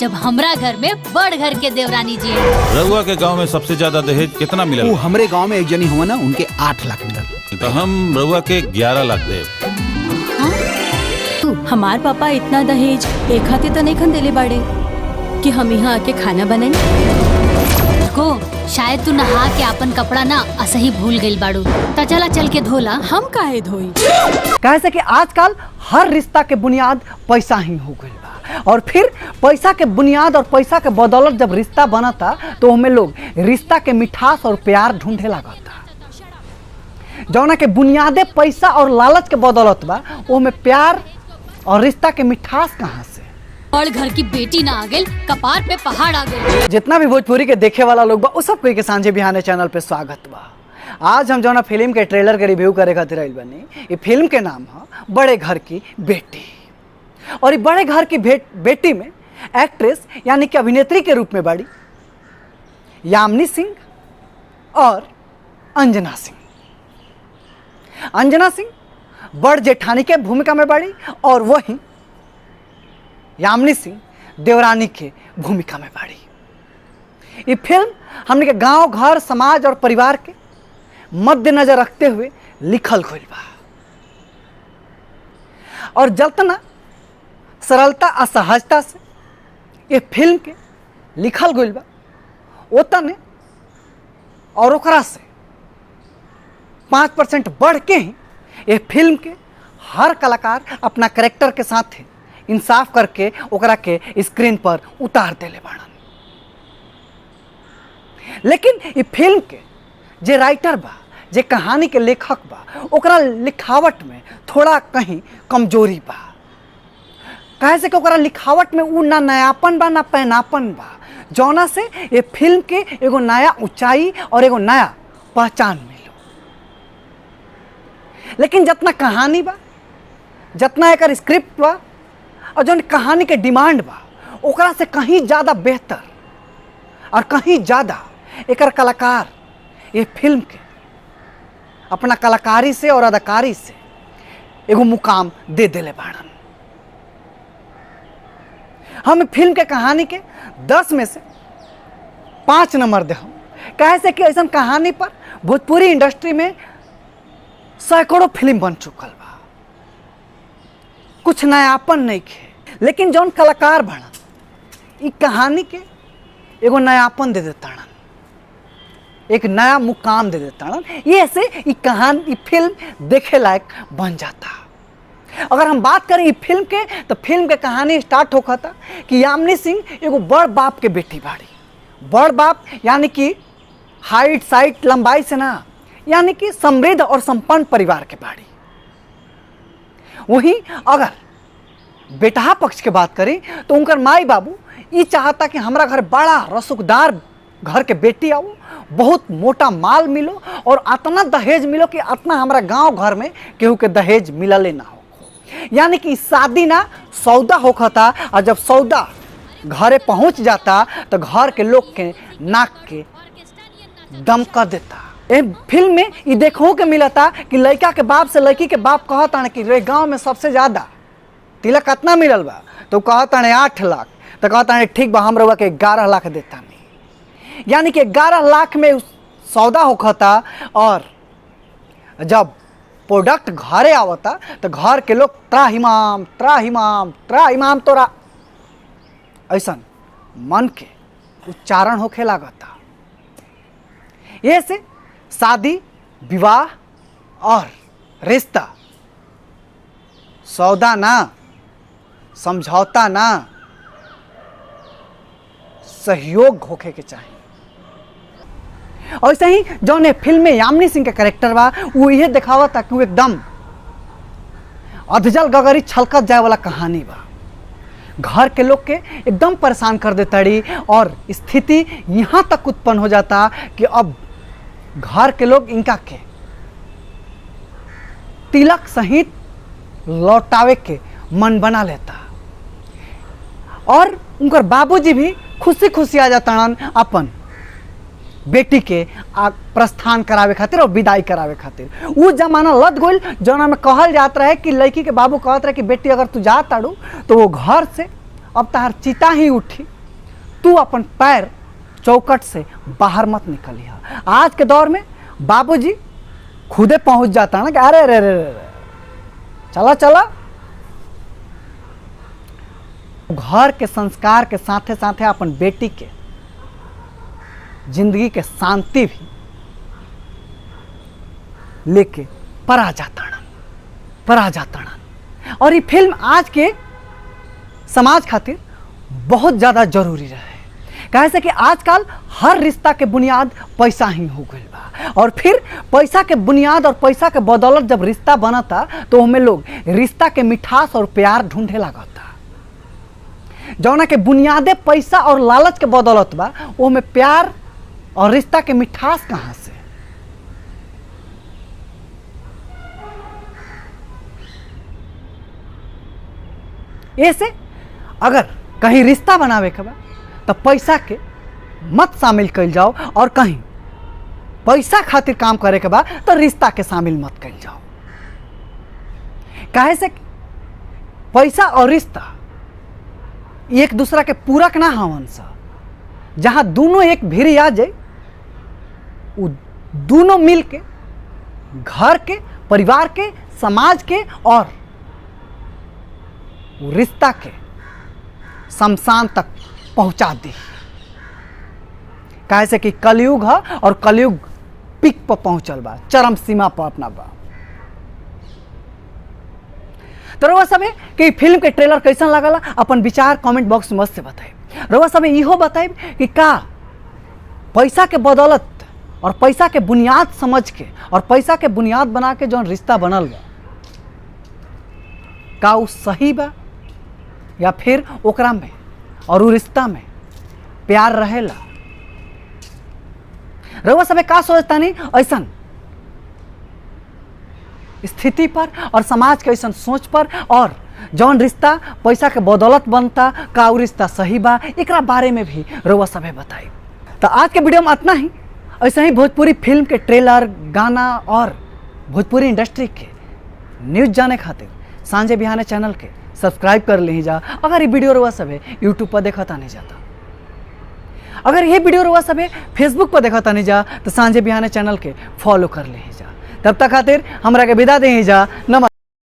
जब हमरा घर में बड़ घर के देवरानी जी है। रउआ के गांव में सबसे ज्यादा दहेज कितना मिला? वो हमरे गांव में एक जनी हुआ ना, उनके 8 लाख मिलल। तो हम रउआ के 11 लाख दे। हमार पापा इतना दहेज एक हाथे तो नहीं खन देले बाड़े कि हम यहाँ आके खाना बनाई। को शायद तू नहा के अपन कपड़ा ना असही भूल गइल बाड़ू, त चला चल के धोला। हम काहे धोई? कहे से कि आजकल हर रिश्ता के बुनियाद पैसा ही हो गइल बा, और फिर पैसा के बुनियाद और पैसा के बदौलत जब रिश्ता बनता तो हमें लोग रिश्ता के मिठास और प्यार ढूंढे लागता। जौना के बुनियादे पैसा और लालच के बदौलत बा, वो में प्यार और रिश्ता के मिठास कहाँ से? बड़ घर की बेटी ना आ गइल, कपार पे पहाड़ आ गइल। जितना भी भोजपुरी के देखे वाला लोग बा, उस सब कोई के सांझे बिहाने चैनल पे स्वागत बा। आज हम जौना फिल्म के ट्रेलर के रिव्यू करे खातिर आइल बानी। ये फिल्म के नाम है बड़े घर की बेटी, और ये बड़े घर की बेटी में एक्ट्रेस यानी कि अभिनेत्री के रूप में बाड़ी यामिनी सिंह और अंजना सिंह। अंजना सिंह बड़ जेठानी के भूमिका में बाड़ी, और वही यामिनी सिंह देवरानी के भूमिका में बाड़ी। ये फिल्म हमने के गांव, घर, समाज और परिवार के मद्देनजर रखते हुए लिखल गइल बा, और जतना सरलता और सहजता से ये फिल्म के लिखल गइल बा, ओतने और ओकरा से 5% बढ़ के ही ये फिल्म के हर कलाकार अपना कैरेक्टर के साथ इंसाफ करके ओकरा के स्क्रीन पर उतार देले बाड़न। लेकिन ये फिल्म के जे राइटर बा, जे कहानी के लेखक बा, ओकरा लिखावट में थोड़ा कहीं कमजोरी बा। कहे से कि ओकरा लिखावट में उ ना नयापन बा ना पैनापन बा, जौना से ये फिल्म के एगो नया ऊंचाई और एगो नया पहचान मिलो। लेकिन जितना कहानी बा, जितना एकर स्क्रिप्ट बा, और जौन कहानी के डिमांड बा, ओकरा से कहीं ज़्यादा बेहतर और कहीं ज़्यादा एकर कलाकार ये फिल्म के अपना कलाकारी से और अदाकारी से एगो मुकाम दे देले बाड़न। हम फिल्म के कहानी के 10 में से 5 नंबर दे। हम कहे से कि ऐसा कहानी पर भोजपुरी इंडस्ट्री में सैकड़ों फिल्म बन चुकल बा, कुछ नयापन नहीं खे। लेकिन जौन कलाकार बना इस कहानी के एगो नयापन दे देताड़न, एक नया मुकाम दे देताड़न। ये ऐसे ये कहानी, ये फिल्म देखे लायक बन जाता। अगर हम बात करें ये फिल्म के, तो फिल्म के कहानी स्टार्ट होता था कि यामिनी सिंह एगो बड़ बाप के बेटी बाड़ी। बड़ बाप यानी कि हाइट साइट लंबाई से ना, यानी कि समृद्ध और संपन्न परिवार के बाड़ी। वहीं अगर बेटहा पक्ष के बात करें तो उनकर माई बाबू ये चाहता कि हमारा घर बड़ा रसूखदार घर के बेटी आओ, बहुत मोटा माल मिलो और अतना दहेज मिलो कि अतना हमारा गांव घर में केहू के दहेज मिलले ना हो। यानी कि शादी ना सौदा होता, और जब सौदा घरे पहुंच जाता तो घर के लोग के नाक के दम कर देता। फिल्म में ये देखो के मिलता कि लड़का के बाप से लड़की के बाप कहता कि रे गांव में सबसे ज़्यादा तिलक कितना मिलल बा, तो कहता 8 लाख, तो कहता ठीक बा हम रउआ के 11 लाख देता नहीं। यानी कि 11 लाख में सौदा होता, और जब प्रोडक्ट घरे आवता तो घर के लोग त्राहिमाम त्राहिमाम त्राहिमाम तोरा ऐसा मन के उच्चारण होखे लागता। ये से शादी, विवाह और रिश्ता सौदा ना, समझौता ना, सहयोग होखे के चाहिए। और ऐसे ही जौन फिल्म में यामिनी सिंह के कैरेक्टर बा, वो यह दिखावा था कि वो एकदम अधजल गगरी छलकत जाए वाला कहानी बा। घर के लोग के एकदम परेशान कर देताड़ी, और स्थिति यहाँ तक उत्पन्न हो जाता कि अब घर के लोग इनका के तिलक सहित लौटावे के मन बना लेता, और उनकर बाबूजी भी खुशी खुशी आ जाता अपन बेटी के प्रस्थान करावे खातिर और विदाई करावे खातिर। वो जमाना लद गइल जौना में कहल जात रहे कि लड़की के बाबू कहत रहे कि बेटी अगर तू जा ताड़ू तो वो घर से अब तहार चिता ही उठी तू अपन पैर चौकट से बाहर मत निकलिया। आज के दौर में बाबूजी खुदे पहुंच जाता है ना कि अरे अरे अरे अरे चला चला। घर के संस्कार के साथे साथे अपन बेटी के जिंदगी के शांति भी लेके परा जाता। और ये फिल्म आज के समाज खातिर बहुत ज़्यादा जरूरी रहे। कैसे कि आजकल हर रिश्ता के बुनियाद पैसा ही हो गई बा, और फिर पैसा के बुनियाद और पैसा के बदौलत जब रिश्ता बनता तो हमें लोग रिश्ता के मिठास और प्यार ढूंढे लगता। जौना के बुनियादे पैसा और लालच के बदौलत बा, वो हमें प्यार और रिश्ता के मिठास कहाँ से? ऐसे अगर कहीं रिश्ता बनावे के बा तो पैसा के मत शामिल कल जाओ, और कहीं पैसा खातिर काम करे के बा तो रिश्ता के शामिल मत कल जाओ। काहे से पैसा और रिश्ता एक दूसरा के पूरक ना हवन सा। जहां दोनों एक भिरी आ जाए, वो दोनों मिल के घर के, परिवार के, समाज के और रिश्ता के शमशान तक पहुंचा दी। कैसे कि कलयुग है और कलयुग पीक पर पहुंचल बा, चरम सीमा पर अपना बा। तो रउआ सब कि फिल्म के ट्रेलर कैसन लगला अपन विचार कमेंट बॉक्स में मस्त से बताए। रउआ सब इहो बताए कि का पैसा के बदौलत और पैसा के बुनियाद समझ के और पैसा के बुनियाद बना के जो रिश्ता बनल बा, का वो सही बा या फिर ओकरा में और उ रिश्ता में प्यार रहेला। रउआ सब का सोचता नहीं ऐसन स्थिति पर और समाज के ऐसा सोच पर, और जौन रिश्ता पैसा के बदौलत बनता का उ रिश्ता सही बा, एकरा बारे में भी रउआ सब बताई। तो आज के वीडियो में इतना ही। ऐसे ही भोजपुरी फिल्म के ट्रेलर, गाना और भोजपुरी इंडस्ट्री के न्यूज़ जाने खातिर सांझे बिहाने चैनल के सब्सक्राइब कर ली जा। अगर ये वीडियो रउआ सब यूट्यूब पर देखता नहीं जाता, अगर ये वीडियो रउआ सब फेसबुक पर देखता नहीं जा तो सांझे बिहाने चैनल के फॉलो कर ली जा। तब तक खातिर हमरा के विदा दे जा। नमस्कार।